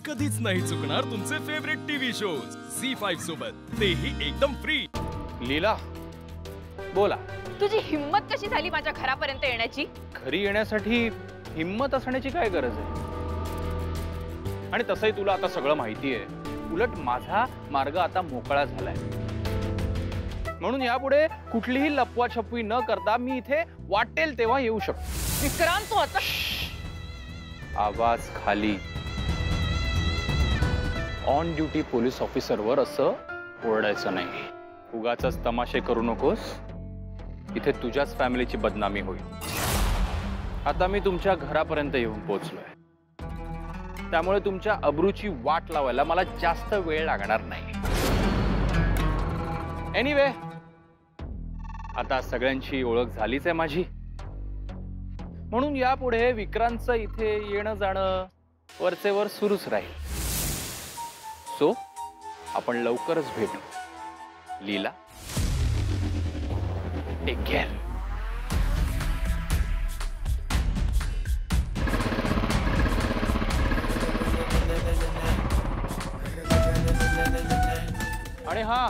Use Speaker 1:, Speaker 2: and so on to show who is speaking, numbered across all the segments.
Speaker 1: कधीच नाही चुकणार तुमचे फेवरेट टीव्ही शोज झी5 सोबत, तेही एकदम फ्री।
Speaker 2: लीला बोला,
Speaker 3: तुझी हिम्मत कशी झाली माझ्या घरापर्यंत येण्याची?
Speaker 2: घरी येण्यासाठी हिम्मत असण्याची काय गरज आहे? आणि तसंही तुला आता सगळं माहिती आहे। उलट माझा मार्ग आता मोकळा झालाय, म्हणून यापुढे कुठलीही लपवाछपवी न करता मी इथे वाटेल तेव्हा येऊ शकतो।
Speaker 3: विक्रांत, तू आता
Speaker 2: आवाज खाली। ऑन ड्यूटी पोलीस ऑफिसरवर असं ओरडायचं नाही। उगाचच तमाशे करू नकोस, इथे तुझ्याच फॅमिलीची बदनामी होईल। आता मी तुमच्या घरापर्यंत येऊन पोहोचलोय, त्यामुळे तुमच्या अब्रूची वाट लावायला मला जास्त वेळ लागणार नाही। एनिवे, आता सगळ्यांची ओळख झालीच आहे माझी, म्हणून यापुढे विक्रांतचं इथे येणं जाणं वरचेवर सुरूच राहील। सो आपण लवकरच भेटू। लीला, टेक केअर। आणि हा,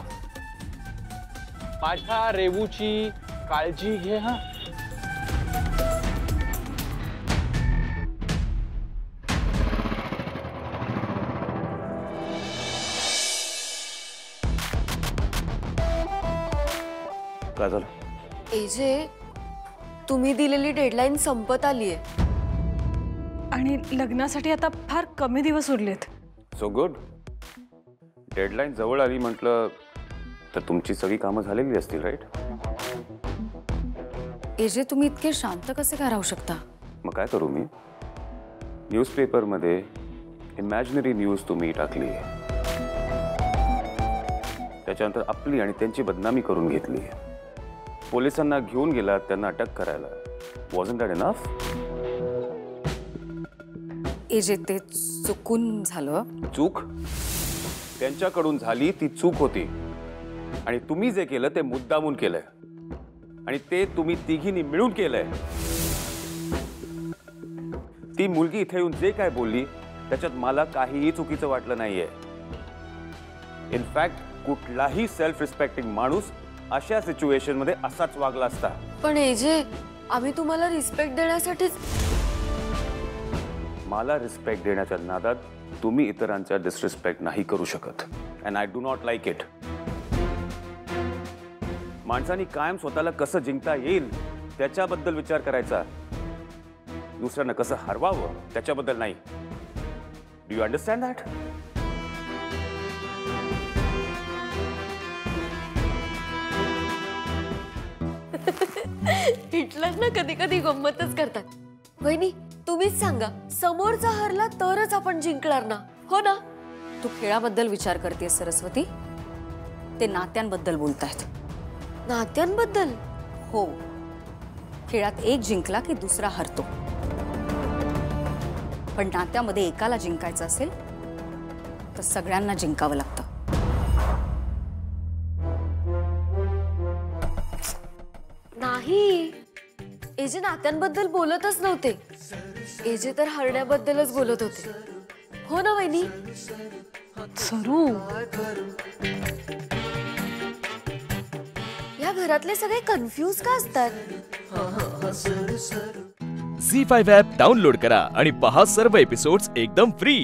Speaker 2: माझ्या रेवूची काळजी घे हा। काय झालं?
Speaker 4: एजे, तुम्ही दिलेली डेडलाईन संपत आलीये
Speaker 5: आणि लग्नासाठी आता फार कमी दिवस उरलेत।
Speaker 6: So good. डेडलाईन जवळ आली म्हटलं तर तुमची सगळी कामं झालेली असतील, राईट?
Speaker 4: एजे, तुम्ही इतके शांत कसे काय राहू शकता?
Speaker 6: मग काय करू मी? न्यूजपेपरमध्ये इमॅजिनरी न्यूज तुम्ही टाकली, त्याच्यानंतर आपली आणि त्यांची बदनामी करून घेतली। पोलिसांना घेऊन गेलात त्यांना अटक करायला। Wasn't that enough?
Speaker 4: एजे, ते चुकून झालं।
Speaker 6: चूक त्यांच्याकडून झाली, ती चूक होती। आणि तुम्ही जे केलं ते मुद्दामून केलंय, आणि ते तुम्ही तिघींनी मिळून केलंय। ती मुलगी इथे येऊन जे काय बोलली त्याच्यात मला काहीही चुकीचं वाटलं नाहीये। इनफॅक्ट कुठलाही सेल्फ रिस्पेक्टिंग माणूस अशा सिच्युएशन मध्ये असाच वागला असता।
Speaker 4: पण एजे, आम्ही तुम्हाला रिस्पेक्ट देण्यासाठीच।
Speaker 6: मला रिस्पेक्ट देण्याच्या नादात तुम्ही इतरांचा डिसरिस्पेक्ट नाही करू शकत, and I do not like it. माणसाने कायम स्वतःला कसं जिंकता येईल त्याच्याबद्दल विचार करायचा, दुसऱ्यांना कसं हरवावं त्याच्याबद्दल नाही। Do you understand that?
Speaker 4: Hitler ना कधी कधी गंमतच करतात। वहिनी, तुम्हीच सांगा, समोरचा हरला तरच आपण जिंकणार ना, हो ना? तू खेळाबद्दल विचार करतेस सरस्वती? ते नात्यांबद्दल बोलतायत। नात्यांबद्दल? हो, खेळात एक जिंकला की दुसरा हरतो, पण नात्यामध्ये एकाला जिंकायचं असेल तर सगळ्यांना जिंकावं लागतं। नाही, एजे नात्यांबद्दल बोलतच नव्हते, एजे तर हरण्याबद्दलच बोलत होते, हो ना वहिनी?
Speaker 5: सरू,
Speaker 4: या घरातले सगळे कन्फ्यूज का असतात?
Speaker 1: झी5 ॲप डाउनलोड करा आणि पहा सर्व एपिसोड्स एकदम फ्री।